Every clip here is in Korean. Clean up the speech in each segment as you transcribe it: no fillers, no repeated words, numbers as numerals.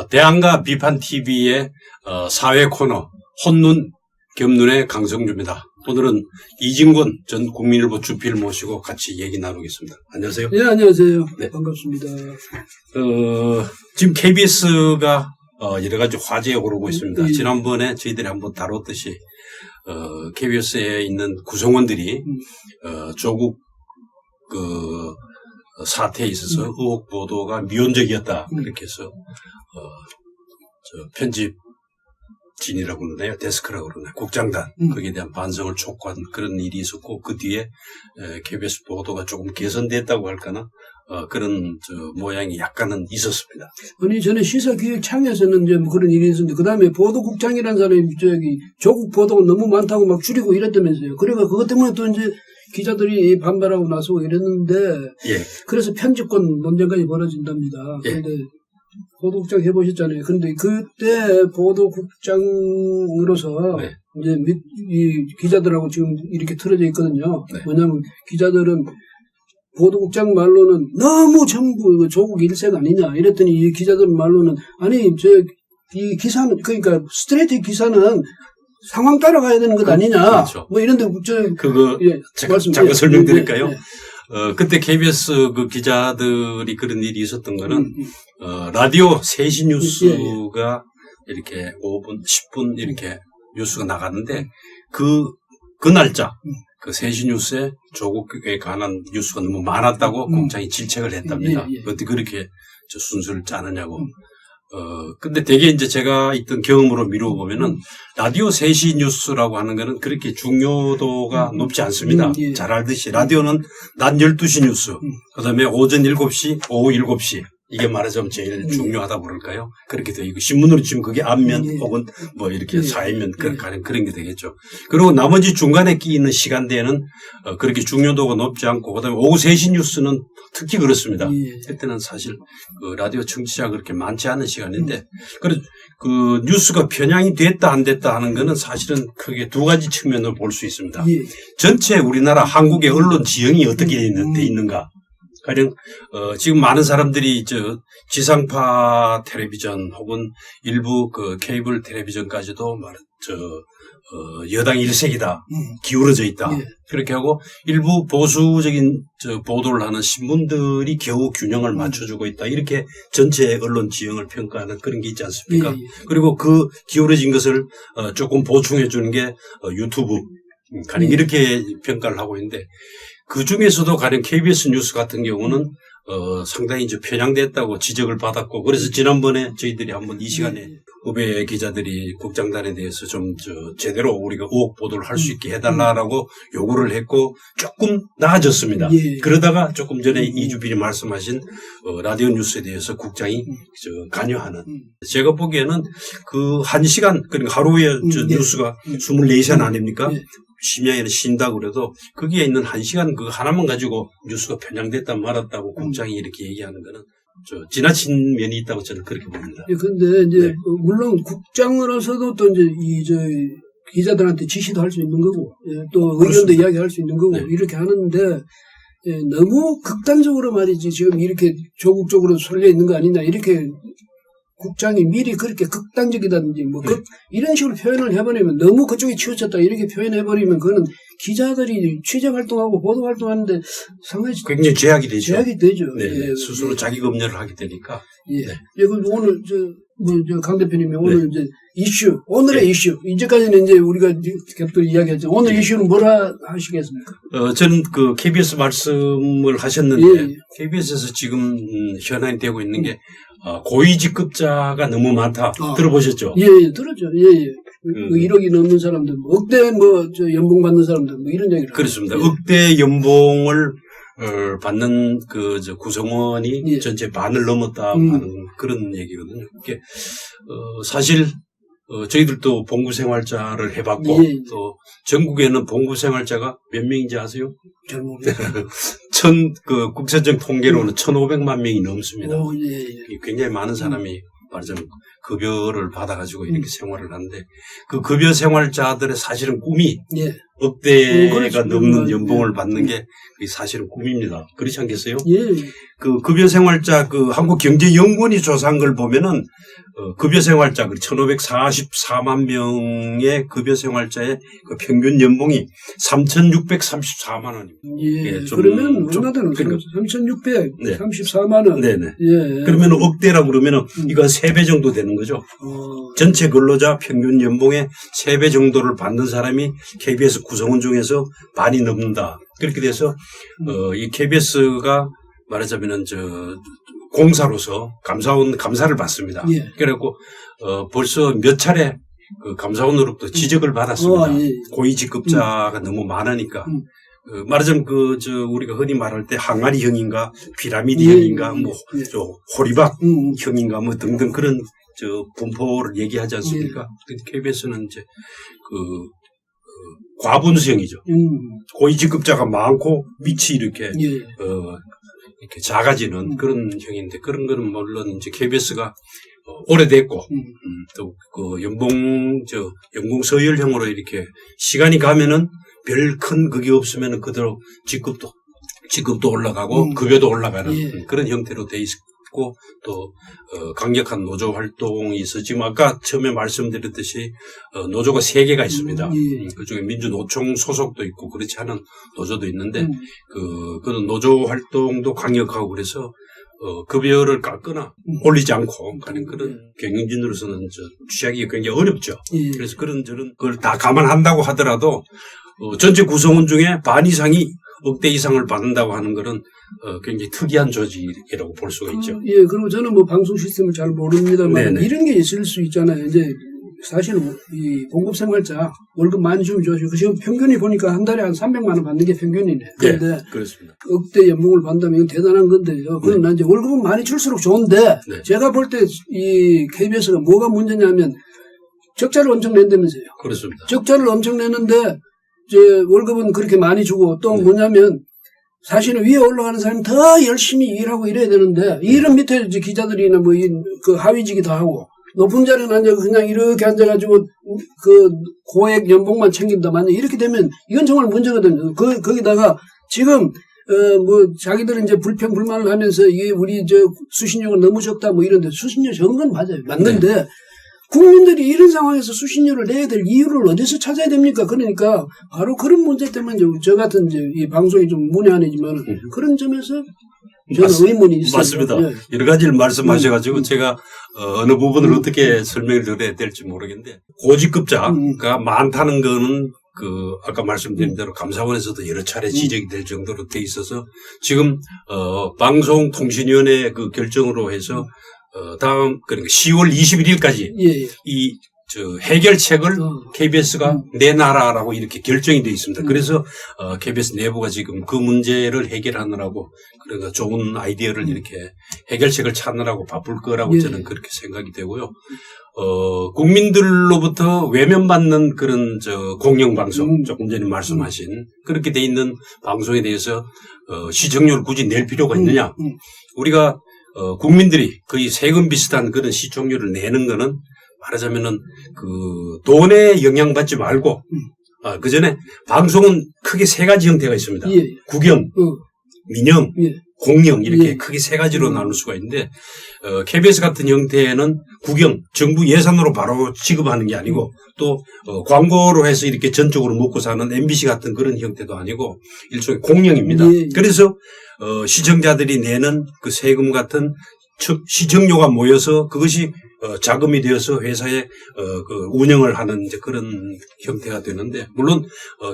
대안가 비판TV의 사회 코너 혼눈 겸눈의 강성주입니다. 오늘은 이진권 전 국민일보 주필 모시고 같이 얘기 나누겠습니다. 안녕하세요. 네, 안녕하세요. 네. 반갑습니다. 지금 KBS가 여러 가지 화제에 오르고 있습니다. 지난번에 저희들이 한번 다뤘듯이 KBS에 있는 구성원들이 조국 사태에 있어서 의혹 보도가 미온적이었다. 그렇게 해서 편집진이라고 그러나요? 데스크라고 그러나요? 국장단. 거기에 대한 반성을 촉구한 그런 일이 있었고, 그 뒤에 KBS 보도가 조금 개선됐다고 할까나? 그런 모양이 약간은 있었습니다. 아니, 전에 시사기획창에서는 이제 뭐 그런 일이 있었는데, 그 다음에 보도국장이라는 사람이 조국 보도가 너무 많다고 막 줄이고 이랬다면서요. 그러니까 그것 때문에 또 이제 기자들이 반발하고 나서고 이랬는데, 예. 그래서 편집권 논쟁까지 벌어진답니다. 그런데 보도국장 해보셨잖아요. 그런데 그때 보도국장으로서 네. 이제 이 기자들하고 지금 이렇게 틀어져 있거든요. 네. 왜냐하면 기자들은 보도국장 말로는 너무 전부 조국 일색 아니냐 이랬더니 이 기자들 말로는 아니 이 기사는 그러니까 스트레이트 기사는 상황 따라가야 되는 것 아니냐. 그렇죠. 뭐 이런데 잠깐 설명드릴까요? 그때 KBS 그 기자들이 그런 일이 있었던 거는 라디오 3시 뉴스가 이렇게 5분, 10분 이렇게 뉴스가 나갔는데 그 날짜 그 3시 뉴스에 조국에 관한 뉴스가 너무 많았다고 국장이 질책을 했답니다. 어떻게 그렇게 순서를 짜느냐고. 근데 되게 이제 제가 있던 경험으로 미루어 보면은 라디오 3시 뉴스라고 하는 거는 그렇게 중요도가 높지 않습니다. 잘 알듯이 라디오는 낮 12시 뉴스, 그 다음에 오전 7시, 오후 7시. 이게 말하자면 제일 중요하다고 그럴까요? 그렇게 돼 있고, 신문으로 치면 그게 앞면 혹은 뭐 이렇게 사회면 그런 게 되겠죠. 그리고 나머지 중간에 끼는 시간대에는 그렇게 중요도가 높지 않고, 그 다음에 오후 3시 뉴스는 특히 그렇습니다. 그때는 사실 라디오 청취자가 그렇게 많지 않은 시간인데, 그래서 그 뉴스가 편향이 됐다 안 됐다 하는 거는 사실은 크게 두 가지 측면으로 볼 수 있습니다. 전체 우리나라 한국의 언론 지형이 어떻게 돼 있는가. 가령 지금 많은 사람들이 지상파 텔레비전 혹은 일부 그 케이블 텔레비전까지도 여당 일색이다, 기울어져 있다. 그렇게 하고 일부 보수적인 보도를 하는 신문들이 겨우 균형을 맞춰주고 있다. 이렇게 전체 언론 지형을 평가하는 그런 게 있지 않습니까? 그리고 그 기울어진 것을 조금 보충해 주는 게 유튜브. 가령 이렇게 평가를 하고 있는데, 그 중에서도 가령 KBS 뉴스 같은 경우는 상당히 이제 편향됐다고 지적을 받았고, 그래서 지난번에 저희들이 한번 이 시간에 후배 기자들이 국장단에 대해서 좀 제대로 우리가 의혹 보도를 할 수 있게 해달라라고 요구를 했고 조금 나아졌습니다. 그러다가 조금 전에 이주필이 말씀하신 라디오 뉴스에 대해서 국장이 관여하는. 제가 보기에는 그 1시간, 그러니까 하루에 뉴스가 24시간 아닙니까? 심야에는 쉰다고 그래도 거기에 있는 1시간 그거 하나만 가지고 뉴스가 편향됐다 말았다고 국장이 이렇게 얘기하는 거는 지나친 면이 있다고 저는 그렇게 봅니다. 근데 이제 물론 국장으로서도 또 이제 기자들한테 지시도 할 수 있는 거고 또 의견도 이야기할 수 있는 거고 이렇게 하는데 너무 극단적으로 말이지 지금 이렇게 조국 쪽으로 쏠려 있는 거 아니냐 이렇게 국장이 미리 그렇게 극단적이다든지 이런 식으로 표현을 해버리면 너무 그쪽에 치우쳤다 이렇게 표현해버리면 그거는 기자들이 취재 활동하고 보도 활동하는데 상당히 굉장히 제약이 되죠. 제약이 되죠. 스스로 자기 검열을 하게 되니까. 오늘 강 대표님이 오늘 이제 오늘의 이슈 이제까지는 이제 우리가 겹도 이야기했죠. 오늘 이슈는 뭐라 하시겠습니까? 저는 그 KBS 말씀을 하셨는데 KBS에서 지금 현안이 되고 있는 게 고위직급자가 너무 많다. 들어보셨죠? 들었죠. 1억이 넘는 사람들, 억대 연봉 받는 사람들, 이런 얘기를. 그렇습니다. 억대 연봉을 받는 구성원이 전체 반을 넘었다 하는 그런 얘기거든요. 이게 사실 저희들도 봉구생활자를 해봤고 또 전국에는 봉구생활자가 몇 명인지 아세요? 잘 모르겠어요. 국세청 통계로는 1,500만 명이 넘습니다. 굉장히 많은 사람이 말하자면 급여를 받아가지고 이렇게 생활을 하는데 그 급여 생활자들의 사실은 꿈이 예. 억대가 그렇죠. 넘는 연봉을 받는 게 사실은 꿈입니다. 그렇지 않겠어요? 예. 그 급여 생활자 그 한국경제연구원이 조사한 걸 보면은 급여 생활자 1,544만 명의 급여 생활자의 그 평균 연봉이 3,634만 원입니다. 예. 좀, 그러면 좀 얼마되는 그러니까 3,634만 원. 네네. 예. 그러면 억대라 그러면은 이거 3배 정도 되는 거죠. 전체 근로자 평균 연봉의 3배 정도를 받는 사람이 KBS 구성원 중에서 많이 넘는다. 그렇게 돼서 이 KBS가 말하자면은 공사로서 감사를 받습니다. 예. 그래갖고 벌써 몇 차례 그 감사원으로부터 지적을 받았습니다. 예. 고위직급자가 너무 많으니까. 말하자면 우리가 흔히 말할 때 항아리형인가 피라미드형인가 뭐 호리박 형인가 뭐 등등 그런 분포를 얘기하지 않습니까? KBS는 이제 과분수형이죠. 고위직급자가 많고 밑이 이렇게 이렇게 작아지는 그런 형인데 그런 거는 물론 이제 KBS가 오래됐고 또 그 연봉 서열형으로 이렇게 시간이 가면은 별 큰 그게 없으면은 그대로 직급도 올라가고 급여도 올라가는 그런 형태로 돼 있고 또 강력한 노조 활동이 있어 지금 아까 처음에 말씀드렸듯이 노조가 3개가 있습니다. 그중에 민주노총 소속도 있고 그렇지 않은 노조도 있는데 그는 노조 활동도 강력하고 그래서 급여를 깎거나 올리지 않고 가는 그런 경영진으로서는 취하기가 굉장히 어렵죠. 그래서 그런 저런 걸 다 감안한다고 하더라도 전체 구성원 중에 반 이상이 억대 이상을 받는다고 하는 것은 굉장히 특이한 조직이라고 볼 수가 있죠. 예, 그리고 저는 뭐 방송 시스템을 잘 모릅니다만 네네. 이런 게 있을 수 있잖아요. 이제 사실 이 공급 생활자 월급 많이 주면 좋죠. 지금 평균이 보니까 한 달에 한 300만 원 받는 게 평균이네. 그런데 네, 그렇습니다. 억대 연봉을 받는다면 대단한 건데요. 그러나 이제 월급은 많이 줄수록 좋은데 제가 볼 때 이 KBS가 뭐가 문제냐면 적자를 엄청 낸다면서요. 그렇습니다. 적자를 엄청 내는데 이제 월급은 그렇게 많이 주고 또 뭐냐면 사실은 위에 올라가는 사람이 더 열심히 일하고 이래야 되는데 일은 밑에 이제 기자들이나 뭐 그 하위직이 다 하고 높은 자리에 앉아 그냥 이렇게 앉아가지고 그 고액 연봉만 챙긴다 만약 이렇게 되면 이건 정말 문제거든요. 거기다가 지금 뭐 자기들은 이제 불평불만을 하면서 이게 우리 수신료가 너무 적다 뭐 이런데 수신료 적은 건 맞아요. 맞는데 국민들이 이런 상황에서 수신료를 내야 될 이유를 어디서 찾아야 됩니까? 그러니까 바로 그런 문제 때문에 저 같은 이 방송이 좀 문외한이지만 그런 점에서 저는 의문이 있어요. 맞습니다. 네. 여러 가지를 말씀하셔가지고 제가 어느 부분을 어떻게 설명을 드려야 될지 모르겠는데 고직급자가 많다는 거는 아까 말씀드린 대로 감사원에서도 여러 차례 지적이 될 정도로 돼 있어서 지금 방송통신위원회 그 결정으로 해서 다음 그러니까 10월 21일까지 이 해결책을 KBS가 내놔라라고 이렇게 결정이 되어 있습니다. 그래서 KBS 내부가 지금 그 문제를 해결하느라고 그러니까 좋은 아이디어를 이렇게 해결책을 찾느라고 바쁠 거라고 저는 그렇게 생각이 되고요. 국민들로부터 외면받는 그런 공영방송 조금 전에 말씀하신 그렇게 돼 있는 방송에 대해서 시청료를 굳이 낼 필요가 있느냐? 우리가 국민들이 거의 세금 비슷한 그런 시청료를 내는 거는 말하자면은 돈에 영향받지 말고 그 전에 방송은 크게 3가지 형태가 있습니다. 국영, 민영, 공영 이렇게 크게 3가지로 나눌 수가 있는데 KBS 같은 형태는 국영, 정부 예산으로 바로 지급하는 게 아니고 또 광고로 해서 이렇게 전적으로 먹고 사는 MBC 같은 그런 형태도 아니고 일종의 공영입니다. 그래서 시청자들이 내는 그 세금 같은 시청료가 모여서 그것이 자금이 되어서 회사에 그 운영을 하는 이제 그런 형태가 되는데 물론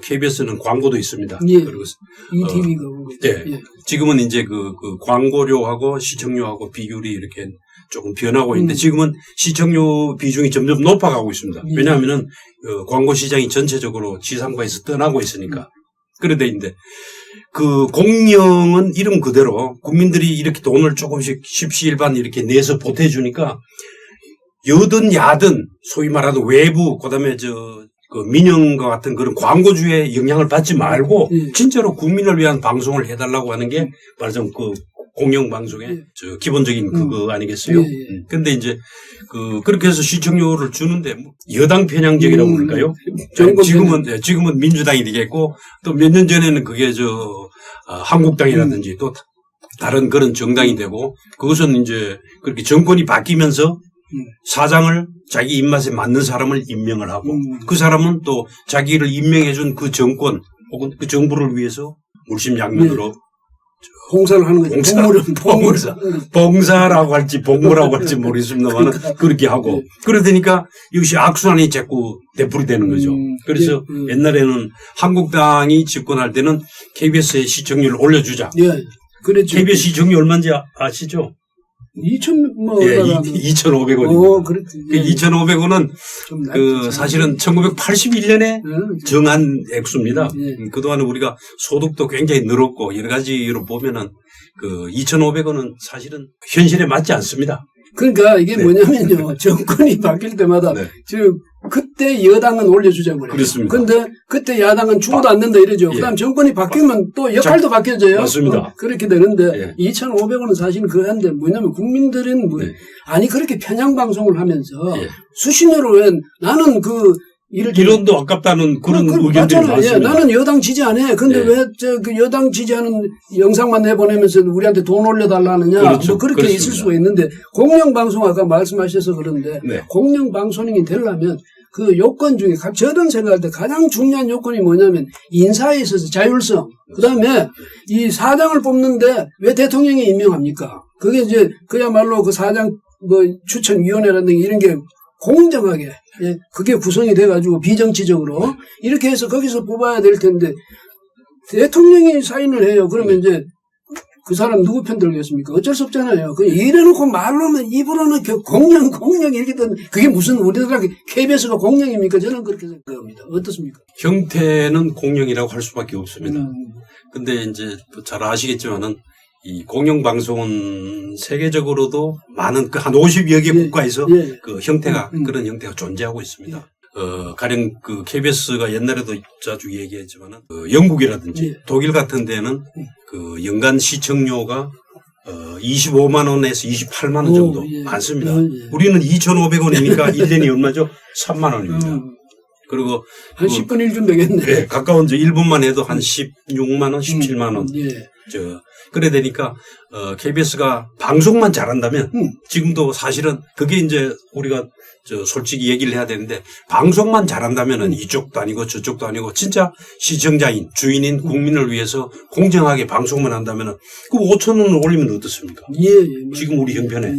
KBS는 광고도 있습니다. 그리고 ETV가 지금은 이제 그 광고료하고 시청료하고 비율이 이렇게 조금 변하고 있는데 지금은 시청료 비중이 점점 높아가고 있습니다. 왜냐하면은 광고 시장이 전체적으로 지상파에서 떠나고 있으니까 그래 돼 있는데 그 공영은 이름 그대로 국민들이 이렇게 돈을 조금씩 십시일반 이렇게 내서 보태주니까 여든 야든 소위 말하는 외부 그다음에 그 민영과 같은 그런 광고주의 영향을 받지 말고 진짜로 국민을 위한 방송을 해달라고 하는 게 말하자면 그 공영방송의 예. 저 기본적인 그거 아니겠어요? 예, 예. 근데 이제 그렇게 해서 시청료를 주는데 뭐 여당 편향적이라고 그럴까요? 정권 지금은 민주당이 되겠고 또 몇 년 전에는 그게 한국당이라든지 또 다른 그런 정당이 되고 그것은 이제 그렇게 정권이 바뀌면서 사장을 자기 입맛에 맞는 사람을 임명을 하고 그 사람은 또 자기를 임명해준 그 정권 혹은 그 정부를 위해서 물심양면으로 봉사를 하는 거죠. 봉사라고 할지 복무라고 할지 모르겠습니다만 그렇게 하고 그러다니까 이것이 악순환이 자꾸 되풀이되는 거죠. 그래서 옛날에는 한국당이 집권할 때는 KBS의 시청률을 올려주자. 예, 그랬죠. KBS 시청률 얼마인지 아시죠? 2,500원입니다. 그렇지. 그 2,500원은 사실은 1981년에 정한 액수입니다. 그동안 우리가 소득도 굉장히 늘었고 여러 가지로 보면은 2,500원은 사실은 현실에 맞지 않습니다. 그러니까 이게 뭐냐면요. 정권이 바뀔 때마다 그때 여당은 올려주자고 그래요. 그렇습니다. 근데 그때 야당은 주고도 않는다 이러죠. 그다음 정권이 바뀌면 또 역할도 바뀌어져요. 맞습니다. 그렇게 되는데 2,500원은 사실은 그런데 뭐냐면 국민들은 아니 그렇게 편향방송을 하면서 수십 년을 왜 나는 이론도 아깝다는 그런 의견들이 많습니다. 예, 나는 여당 지지 안 해. 근데 왜 여당 지지하는 영상만 내보내면서 우리한테 돈 올려달라느냐. 그렇죠. 뭐 그렇게 그렇습니다. 있을 수가 있는데 공영방송 아까 말씀하셔서 그런데 공영방송이 되려면 그 요건 중에 저는 생각할 때 가장 중요한 요건이 뭐냐면 인사에 있어서 자율성. 그다음에 이 사장을 뽑는데 왜 대통령이 임명합니까? 그게 이제 그야말로 그 사장 추천위원회라든가 이런 게 공정하게 그게 구성이 돼가지고 비정치적으로 이렇게 해서 거기서 뽑아야 될 텐데 대통령이 사인을 해요. 그러면 이제 그 사람 누구 편 들겠습니까? 어쩔 수 없잖아요. 이래놓고 말로는 입으로는 공영 이렇게든 그게 무슨 우리나라 KBS가 공영입니까? 저는 그렇게 생각합니다. 어떻습니까? 형태는 공영이라고 할 수밖에 없습니다. 근데 이제 잘 아시겠지만은 이 공영방송은 세계적으로도 많은 한 50여 개 국가에서 그 형태가 그런 형태가 존재하고 있습니다. 가령 KBS가 옛날에도 자주 얘기했지만은 영국이라든지 독일 같은 데는 연간 시청료가 25만 원에서 28만 원 정도 많습니다. 우리는 2,500원이니까 1년이 얼마죠? 3만 원입니다. 그리고 한 10분 1분 되겠네. 네, 가까운 1분만 해도 한 16만 원, 17만 원. 그래 되니까 KBS가 방송만 잘한다면 지금도 사실은 그게 이제 우리가 솔직히 얘기를 해야 되는데 방송만 잘한다면은 이쪽도 아니고 저쪽도 아니고 진짜 시청자인 주인인 국민을 위해서 공정하게 방송만 한다면은 그 5천 원을 올리면 어떻습니까? 지금 우리 형편에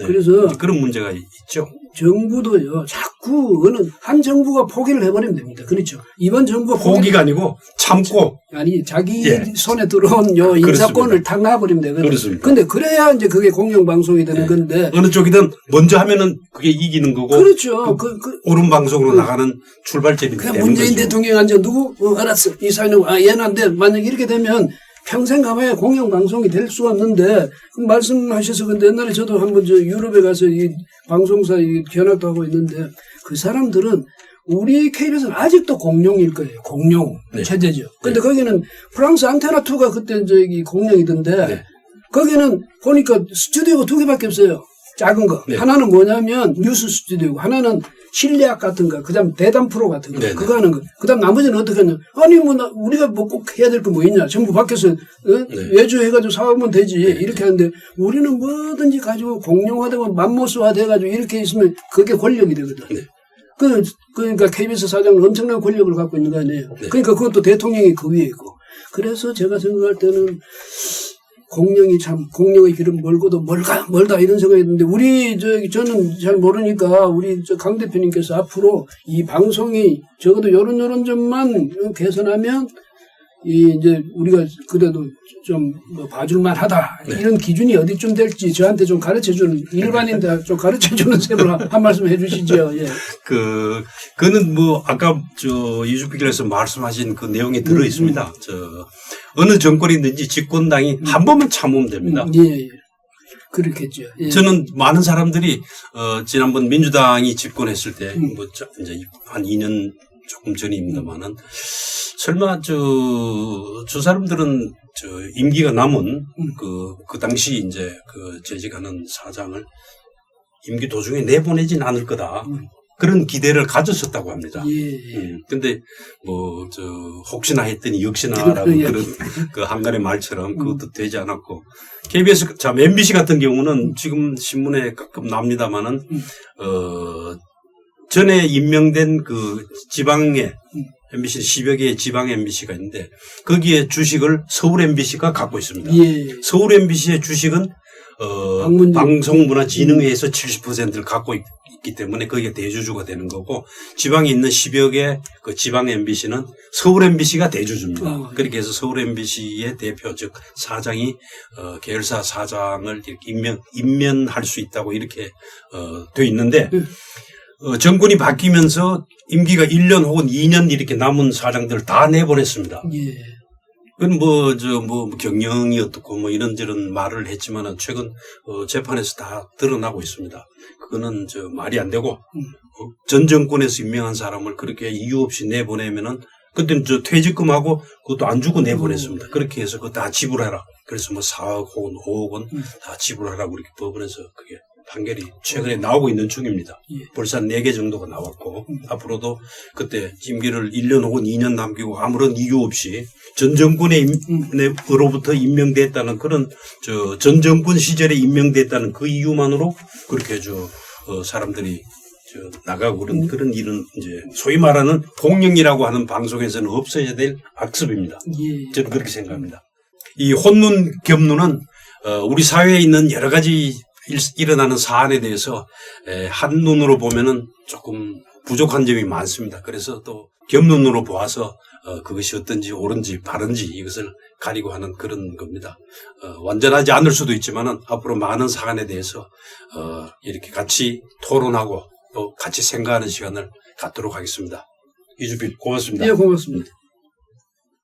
그래서 그런 문제가 있죠. 정부도요 자꾸 어느 한 정부가 포기를 해버리면 됩니다. 그렇죠. 이번 정부가 포기가 아니고 참고 아니 자기 손에 들어온 요 인사권을 탁 놔버리면 되거든요. 그렇습니다. 근데 그래야 이제 그게 공영방송이 되는 건데 어느 쪽이든 먼저 하면은 그게 이기는 거고 그렇죠. 옳은 방송으로 나가는 출발점이 되는 거죠. 문재인 대통령이 앉아 누구 알았어 이 사연은 얘는 안 돼. 만약 이렇게 되면 평생 가봐야 공영방송이 될 수가 없는데 말씀하셔서 근데 옛날에 저도 한번 유럽에 가서 이 방송사 견학도 하고 있는데 그 사람들은 우리 KBS는 아직도 공룡일 거예요. 공룡 체제죠. 근데 거기는 프랑스 안테나2가 그때 공룡이던데 거기는 보니까 스튜디오가 2개밖에 없어요. 작은 거. 하나는 뭐냐면 뉴스 스튜디오고 하나는 실내악 같은 거, 그 다음 대담 프로 같은 거, 그거 하는 거. 그 다음 나머지는 어떻게 하냐. 아니, 우리가 꼭 해야 될 거 뭐 있냐. 전부 밖에서 외주해가지고 사오면 되지. 이렇게 하는데 우리는 뭐든지 가지고 공룡화되고 맘모스화 돼가지고 이렇게 있으면 그게 권력이 되거든. 그러니까 KBS 사장은 엄청난 권력을 갖고 있는 거 아니에요. 그러니까 그것도 대통령이 그 위에 있고. 그래서 제가 생각할 때는 공룡의 길은 멀고도 멀다 이런 생각이 드는데 저는 잘 모르니까 우리 강 대표님께서 앞으로 이 방송이 적어도 요런 점만 개선하면 이제 우리가 그래도 좀 봐줄만 하다. 이런 기준이 어디쯤 될지 저한테 좀 가르쳐주는 일반인들 좀 가르쳐주는 셈으로 한 말씀 해주시죠. 그는 아까 이주필께서 말씀하신 그 내용이 들어 있습니다. 어느 정권이든지 집권당이 한 번만 참으면 됩니다. 그렇겠죠. 저는 많은 사람들이 지난번 민주당이 집권했을 때 이제 한 2년 조금 전입니다만은 설마 저 사람들은 임기가 남은 그 당시 이제 재직하는 사장을 임기 도중에 내보내진 않을 거다. 그런 기대를 가졌었다고 합니다. 근데 혹시나 했더니 역시나라고 그런 그 한간의 말처럼 그것도 되지 않았고, KBS, 참 MBC 같은 경우는 지금 신문에 가끔 납니다만은 전에 임명된 그 지방에 MBC는 10여 개의 지방 MBC가 있는데 거기에 주식을 서울 MBC가 갖고 있습니다. 서울 MBC의 주식은 방송문화진흥회에서 70%를 갖고 있기 때문에 거기에 대주주가 되는 거고, 지방에 있는 10여 개 그 지방 MBC는 서울 MBC가 대주주입니다. 그렇게 해서 서울 MBC의 대표, 즉 사장이 계열사 사장을 이렇게 임면할 수 있다고 이렇게 돼 있는데, 정권이 바뀌면서 임기가 1년 혹은 2년 이렇게 남은 사장들을 다 내보냈습니다. 그건 경영이 어떻고 이런저런 말을 했지만은 최근 재판에서 다 드러나고 있습니다. 그거는 말이 안 되고, 전 정권에서 임명한 사람을 그렇게 이유 없이 내보내면은 그때는 퇴직금하고 그것도 안 주고 내보냈습니다. 그렇게 해서 그거 다 지불하라. 그래서 4억 혹은 5억 원 다 지불하라고 이렇게 법원에서 그게 판결이 최근에 나오고 있는 중입니다. 벌써 4개 정도가 나왔고, 앞으로도 그때 임기를 1년 혹은 2년 남기고 아무런 이유 없이 전 정권으로부터 임명됐다는 그런 전 정권 시절에 임명됐다는 그 이유만으로 그렇게 사람들이 나가고 그런 일은 이제 소위 말하는 공영이라고 하는 방송에서는 없어야 될 악습입니다. 저는 그렇게 생각합니다. 이 혼눈 겹눈은 우리 사회에 있는 여러 가지 일어나는 사안에 대해서 한눈으로 보면은 조금 부족한 점이 많습니다. 그래서 또 겹눈으로 보아서 그것이 어떤지 옳은지 바른지 이것을 가리고 하는 그런 겁니다. 완전하지 않을 수도 있지만은 앞으로 많은 사안에 대해서 이렇게 같이 토론하고 또 같이 생각하는 시간을 갖도록 하겠습니다. 이주필 고맙습니다. 네, 고맙습니다.